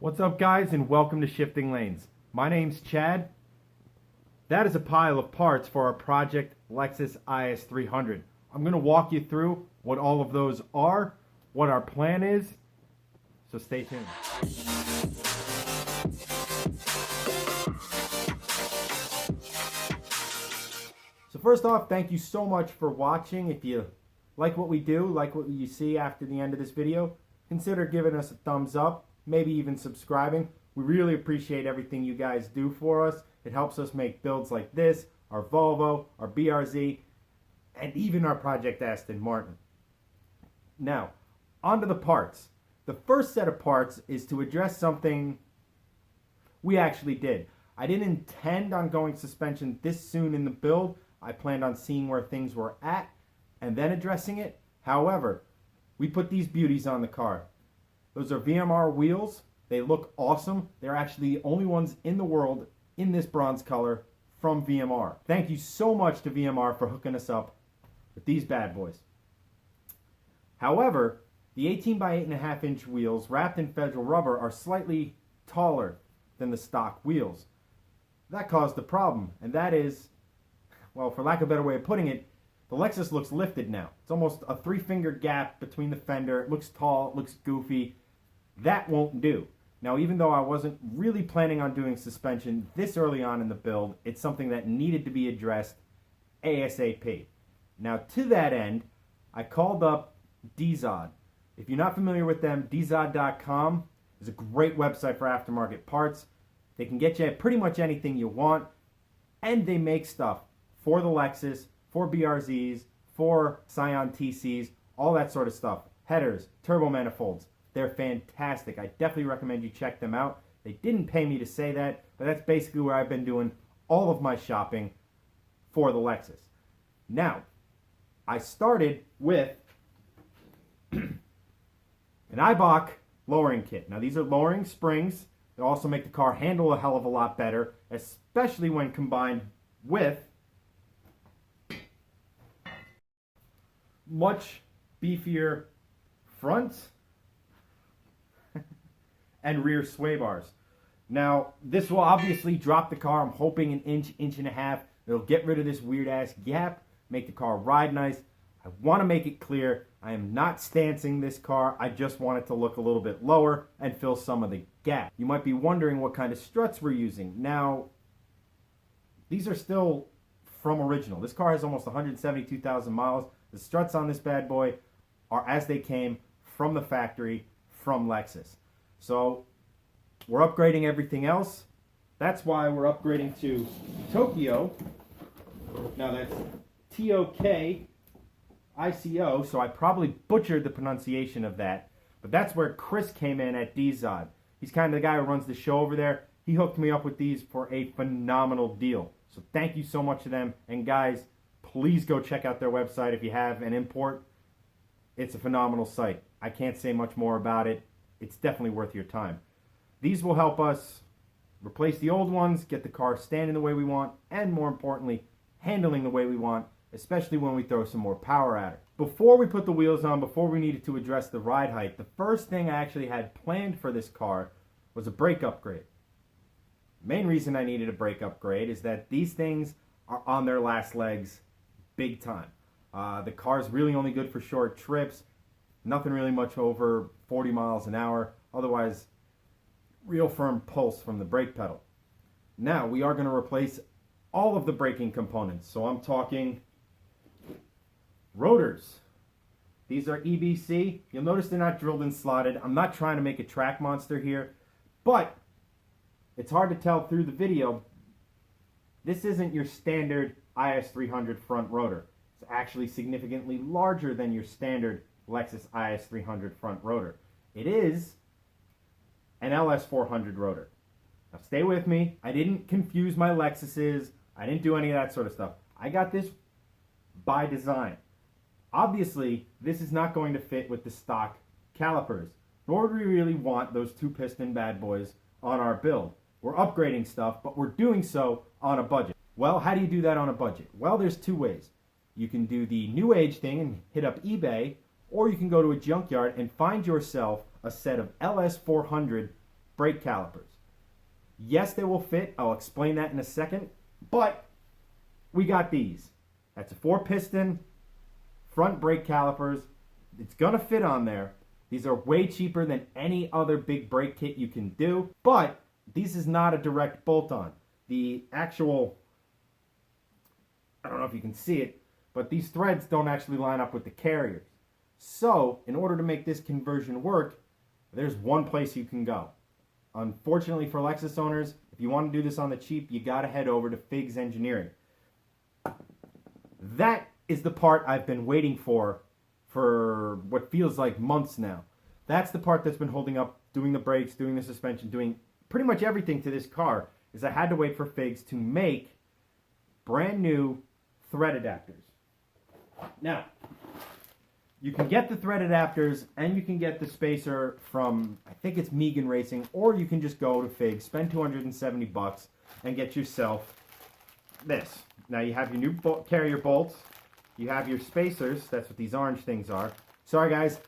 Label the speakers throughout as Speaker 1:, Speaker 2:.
Speaker 1: What's up, guys, and welcome to Shifting Lanes. My name's Chad. That is a pile of parts for our project Lexus IS300. I'm going to walk you through what all of those are, what our plan is, so stay tuned. So first off, thank you so much for watching. If you like what we do, like what you see after the end of this video, consider giving us a thumbs up, maybe even subscribing. We really appreciate everything you guys do for us. It helps us make builds like this, our Volvo, our BRZ, and even our Project Aston Martin. Now, onto the parts. The first set of parts is to address something we actually did. I didn't intend on going suspension this soon in the build. I planned on seeing where things were at and then addressing it. However, we put these beauties on the car. Those are VMR wheels. They look awesome. They're actually the only ones in the world in this bronze color from VMR. Thank you so much to VMR for hooking us up with these bad boys. However, the 18 by 8.5 inch wheels wrapped in federal rubber are slightly taller than the stock wheels. That caused a problem, and that is, well, for lack of a better way of putting it, the Lexus looks lifted now. It's almost a 3-finger gap between the fender. It looks tall, it looks goofy. That won't do. Now, even though I wasn't really planning on doing suspension this early on in the build, it's something that needed to be addressed ASAP. Now, to that end, I called up DZOD. If you're not familiar with them, dzod.com is a great website for aftermarket parts. They can get you pretty much anything you want, and they make stuff for the Lexus, for BRZs, for Scion TCs, all that sort of stuff. Headers, turbo manifolds. They're fantastic. I definitely recommend you check them out. They didn't pay me to say that, but that's basically where I've been doing all of my shopping for the Lexus. Now, I started with an Eibach lowering kit. Now, these are lowering springs. They also make the car handle a hell of a lot better, especially when combined with much beefier fronts and rear sway bars. Now, this will obviously drop the car, I'm hoping, an inch, inch and a half. It'll get rid of this weird-ass gap, make the car ride nice. I want to make it clear, I am not stancing this car. I just want it to look a little bit lower and fill some of the gap. You might be wondering what kind of struts we're using. Now, these are still from original. This car has almost 172,000 miles. The struts on this bad boy are as they came from the factory from Lexus. So we're upgrading everything else. That's why we're upgrading to Tokyo. Now that's T-O-K-I-C-O, so I probably butchered the pronunciation of that. But that's where Chris came in at DZOD. He's kind of the guy who runs the show over there. He hooked me up with these for a phenomenal deal. So thank you so much to them. And guys, please go check out their website if you have an import. It's a phenomenal site. I can't say much more about it. It's definitely worth your time. These will help us replace the old ones, get the car standing the way we want, and more importantly, handling the way we want, especially when we throw some more power at it. Before we put the wheels on, before we needed to address the ride height, the first thing I actually had planned for this car was a brake upgrade. The main reason I needed a brake upgrade is that these things are on their last legs big time. The car's really only good for short trips, nothing really much over 40 miles an hour, otherwise real firm pulse from the brake pedal. Now we are going to replace all of the braking components, so I'm talking rotors. These are EBC. You'll notice they're not drilled and slotted. I'm not trying to make a track monster here, but it's hard to tell through the video. This isn't your standard IS300 front rotor. It's actually significantly larger than your standard Lexus IS300 front rotor. It is an LS400 rotor. Now stay with me. I didn't confuse my Lexuses. I didn't do any of that sort of stuff. I got this by design. Obviously, this is not going to fit with the stock calipers, nor do we really want those 2-piston bad boys on our build. We're upgrading stuff, but we're doing so on a budget. Well, how do you do that on a budget? Well, there's two ways. You can do the new age thing and hit up eBay, or you can go to a junkyard and find yourself a set of LS400 brake calipers. Yes, they will fit. I'll explain that in a second. But we got these. That's a 4-piston front brake calipers. It's going to fit on there. These are way cheaper than any other big brake kit you can do. But this is not a direct bolt-on. The actual, I don't know if you can see it, but these threads don't actually line up with the carriers. So, in order to make this conversion work, there's one place you can go. Unfortunately for Lexus owners, if you want to do this on the cheap, you got to head over to Figs Engineering. That is the part I've been waiting for what feels like months now. That's the part that's been holding up doing the brakes, doing the suspension, doing pretty much everything to this car, is I had to wait for Figs to make brand new thread adapters. Now, you can get the thread adapters and you can get the spacer from, I think it's Megan Racing, or you can just go to Figs, spend $270 and get yourself this. Now you have your new carrier bolts, you have your spacers, that's what these orange things are. Sorry guys,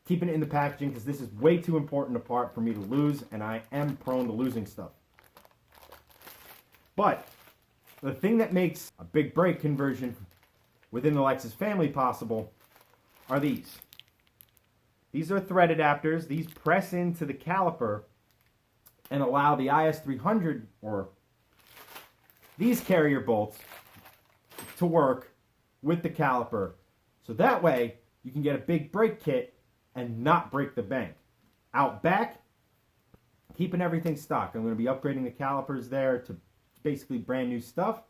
Speaker 1: keeping it in the packaging because this is way too important a part for me to lose, and I am prone to losing stuff. But the thing that makes a big brake conversion within the Lexus family possible are these. These are thread adapters. These press into the caliper and allow the IS300 or these carrier bolts to work with the caliper. So that way you can get a big brake kit and not break the bank. Out back, keeping everything stock. I'm going to be upgrading the calipers there to basically brand new stuff.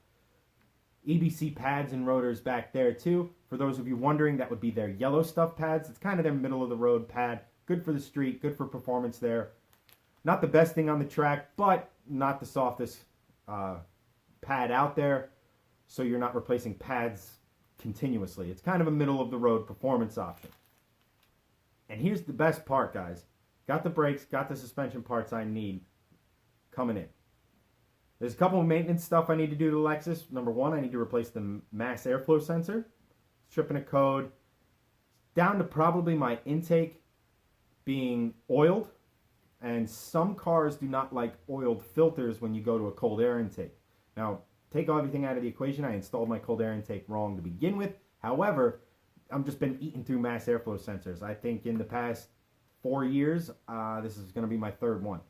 Speaker 1: EBC pads and rotors back there too. For those of you wondering, that would be their yellow stuff pads. It's kind of their middle of the road pad. Good for the street, good for performance there. Not the best thing on the track, but not the softest pad out there. So you're not replacing pads continuously. It's kind of a middle of the road performance option. And here's the best part, guys. Got the brakes, got the suspension parts I need coming in. There's a couple of maintenance stuff I need to do to the Lexus. Number one, I need to replace the mass airflow sensor. Stripping a code. Down to probably my intake being oiled. And some cars do not like oiled filters when you go to a cold air intake. Now, take everything out of the equation. I installed my cold air intake wrong to begin with. However, I've just been eating through mass airflow sensors. I think in the past 4 years, this is going to be my third one.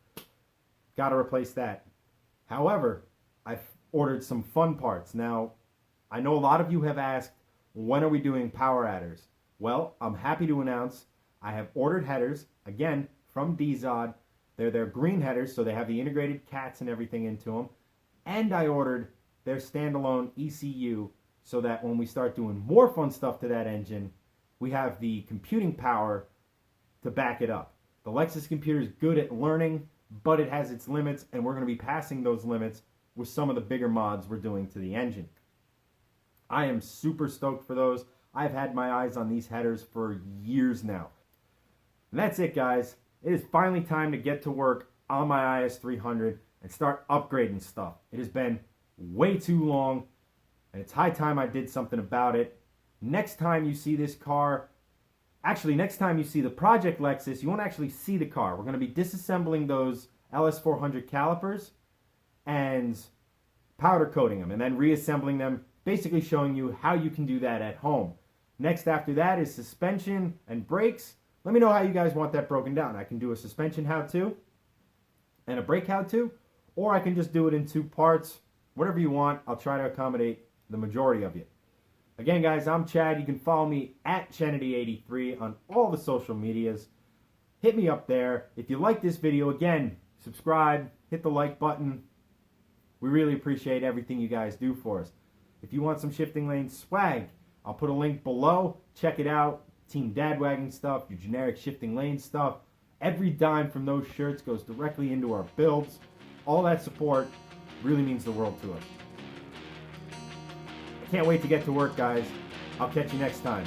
Speaker 1: Got to replace that. However, I've ordered some fun parts. Now, I know a lot of you have asked, when are we doing power adders? Well, I'm happy to announce I have ordered headers, again, from DZOD. They're their green headers, so they have the integrated cats and everything into them. And I ordered their standalone ECU so that when we start doing more fun stuff to that engine, we have the computing power to back it up. The Lexus computer is good at learning, but it has its limits, and we're going to be passing those limits with some of the bigger mods we're doing to the engine. I am super stoked for those. I've had my eyes on these headers for years now. And that's it, guys. It is finally time to get to work on my IS300 and start upgrading stuff. It has been way too long, and it's high time I did something about it. Next time you see this car, actually, next time you see the Project Lexus, you won't actually see the car. We're going to be disassembling those LS400 calipers and powder coating them and then reassembling them, basically showing you how you can do that at home. Next after that is suspension and brakes. Let me know how you guys want that broken down. I can do a suspension how-to and a brake how-to, or I can just do it in 2 parts. Whatever you want, I'll try to accommodate the majority of you. Again, guys, I'm Chad. You can follow me at Chenedy83 on all the social medias. Hit me up there. If you like this video, again, subscribe, hit the like button. We really appreciate everything you guys do for us. If you want some Shifting Lane swag, I'll put a link below. Check it out. Team Dadwagon stuff, your generic Shifting Lane stuff. Every dime from those shirts goes directly into our builds. All that support really means the world to us. I can't wait to get to work, guys. I'll catch you next time.